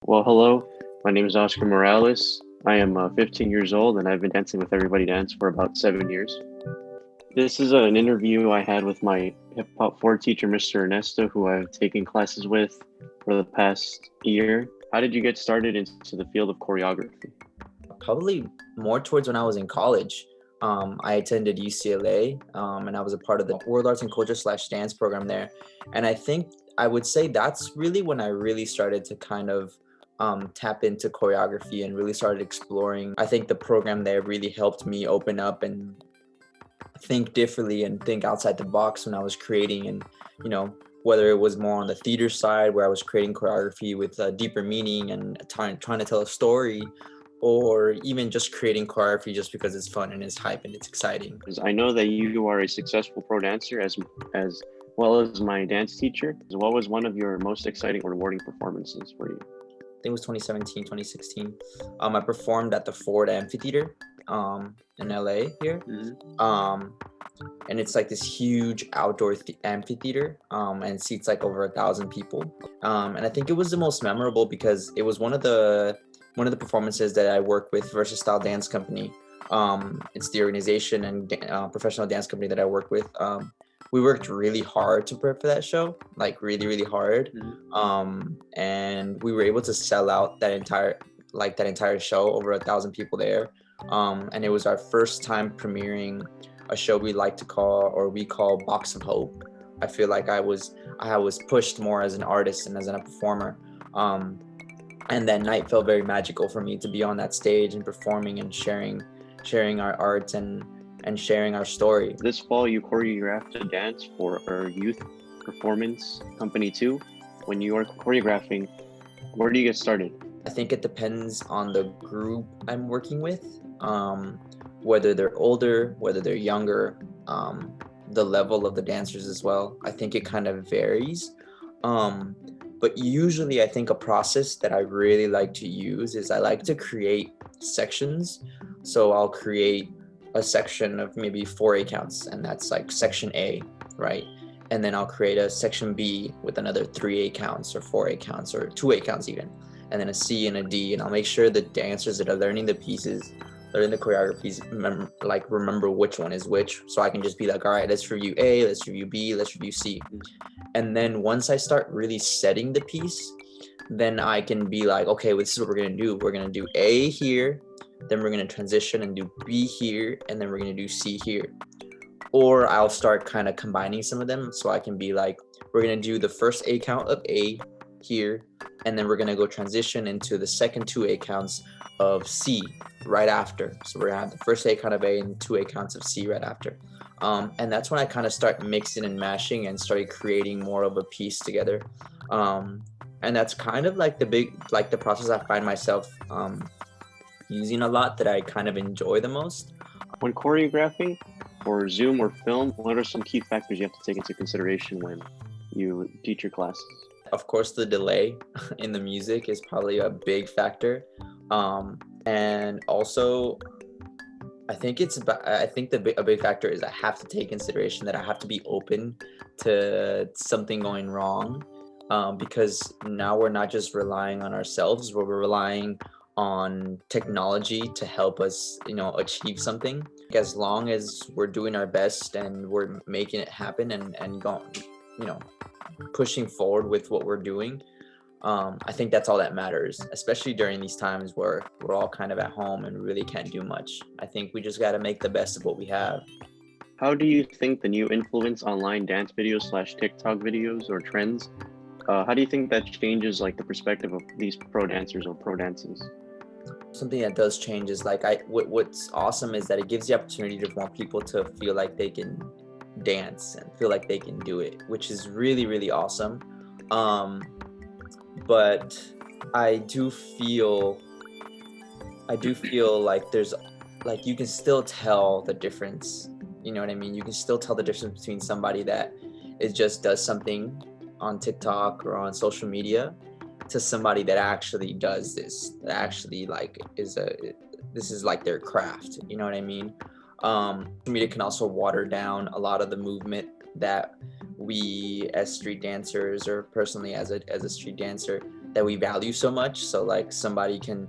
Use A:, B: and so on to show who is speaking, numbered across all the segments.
A: Well, hello. My name is Oscar Morales. I am 15 years old and I've been dancing with Everybody Dance for about 7 years. This is an interview I had with my hip hop 4 teacher, Mr. Ernesto, who I've taken classes with for the past year. How did you get started into the field of choreography?
B: Probably more towards when I was in college. I attended UCLA and I was a part of the World Arts and Culture / dance program there. And I think I would say that's really when I really started to kind of tap into choreography and really started exploring. I think the program there really helped me open up and think differently and think outside the box when I was creating. And, whether it was more on the theater side where I was creating choreography with a deeper meaning and trying to tell a story, or even just creating choreography just because it's fun and it's hype and it's exciting.
A: Because I know that you are a successful pro dancer as well as my dance teacher. What was one of your most exciting or rewarding performances for you?
B: I think it was 2017, 2016. I performed at the Ford Amphitheater in LA here. And it's like this huge outdoor amphitheater and it seats like over 1,000 people. And I think it was the most memorable because it was one of the performances that I work with Versatile Dance Company. It's the organization and professional dance company that I work with. We worked really hard to prep for that show, like really, really hard. And we were able to sell out that entire show, over 1,000 people there. And it was our first time premiering a show we call Box of Hope. I feel like I was pushed more as an artist and as a performer. And that night felt very magical for me to be on that stage and performing and sharing our art and sharing our story.
A: This fall, you choreographed a dance for our youth performance company too. When you are choreographing, where do you get started?
B: I think it depends on the group I'm working with, whether they're older, whether they're younger, the level of the dancers as well. I think it kind of varies. But usually I think a process that I really like to use is I like to create sections. So I'll create a section of maybe 4 counts, and that's like section A, right? And then I'll create a section B with another 3 counts or 4 counts or 2 counts even, and then a C and a D. And I'll make sure the dancers that are learning the pieces, learning the choreographies, remember which one is which. So I can just be like, all right, let's review A, let's review B, let's review C. And then once I start really setting the piece, then I can be like, okay, well, this is what we're gonna do. We're gonna do A here, then we're gonna transition and do B here, and then we're gonna do C here. Or I'll start kind of combining some of them, so I can be like, we're gonna do the first A count of A here, and then we're gonna go transition into the second 2 A counts of C right after. So we're gonna have the first A count of A and 2 A counts of C right after. And that's when I kind of start mixing and mashing and started creating more of a piece together. And that's kind of like the process I find myself using a lot, that I kind of enjoy the most.
A: When choreographing for Zoom or film, what are some key factors you have to take into consideration when you teach your classes?
B: Of course, the delay in the music is probably a big factor. And also, I think a big factor is I have to take consideration that I have to be open to something going wrong, because now we're not just relying on ourselves, but we're relying on technology to help us, achieve something. As long as we're doing our best and we're making it happen and going, pushing forward with what we're doing, I think that's all that matters, especially during these times where we're all kind of at home and really can't do much. I think we just got to make the best of what we have.
A: How do you think the new influence online dance videos / TikTok videos or trends, how do you think that changes like the perspective of these pro dancers or pro dances?
B: Something that does change is what's awesome is that it gives the opportunity to more people to feel like they can dance and feel like they can do it, which is really, really awesome. But I do feel like there's like, you can still tell the difference. You know what I mean? You can still tell the difference between somebody that just does something on TikTok or on social media to somebody that actually does this, that actually this is like their craft. You know what I mean? Social media can also water down a lot of the movement that we as street dancers, or personally as a street dancer, we value so much. So like somebody can,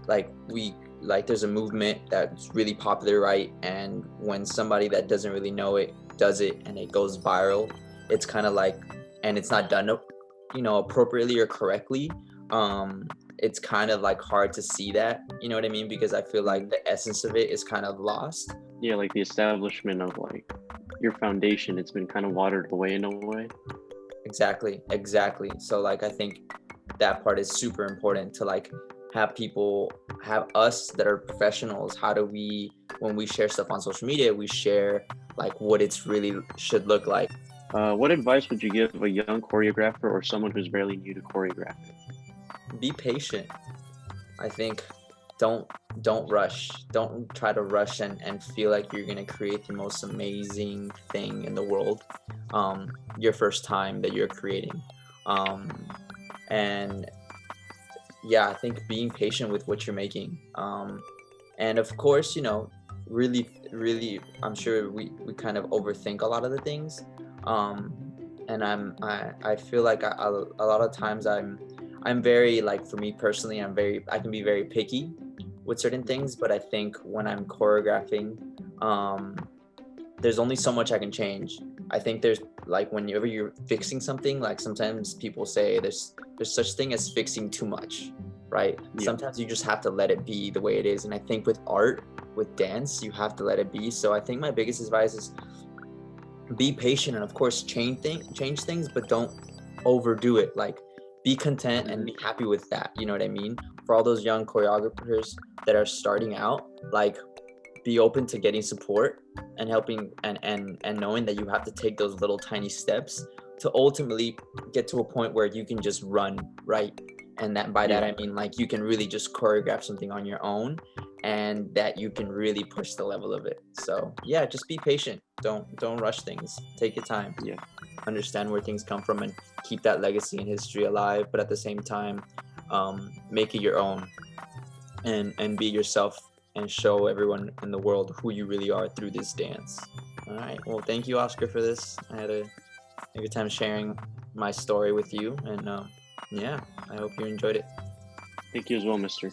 B: like we like there's a movement that's really popular, right? And when somebody that doesn't really know it does it and it goes viral, it's kind of like, and it's not done, appropriately or correctly. It's kind of like hard to see that, you know what I mean? Because I feel like the essence of it is kind of lost.
A: Yeah, like the establishment of like your foundation, it's been kind of watered away in a way.
B: Exactly. So like I think that part is super important to like have us that are professionals. How do we, when we share stuff on social media, we share like what it's really should look like.
A: What advice would you give a young choreographer or someone who's barely new to choreographing?
B: Be patient. I think don't rush. Don't try to rush and feel like you're gonna create the most amazing thing in the world your first time that you're creating. And yeah, I think being patient with what you're making. And of course, really, I'm sure we kind of overthink a lot of the things. And I feel like a lot of times I'm very, like, for me personally, I can be very picky with certain things, but I think when I'm choreographing, there's only so much I can change. I think there's, like, whenever you're fixing something, like sometimes people say there's such thing as fixing too much, right?
A: Yeah.
B: Sometimes you just have to let it be the way it is. And I think with art, with dance, you have to let it be. So I think my biggest advice is be patient and of course change things, but don't overdo it. Like, be content and be happy with that. You know what I mean? For all those young choreographers that are starting out, like, be open to getting support and helping and knowing that you have to take those little tiny steps to ultimately get to a point where you can just run, right? And that by that I mean, like, you can really just choreograph something on your own and that you can really push the level of it. So yeah, just be patient. Don't rush things. Take your time.
A: Yeah.
B: Understand where things come from and keep that legacy and history alive, but at the same time, make it your own and be yourself and show everyone in the world who you really are through this dance. All right. Well, thank you, Oscar, for this. I had a good time sharing my story with you, and yeah, I hope you enjoyed it.
A: Thank you as well, mister.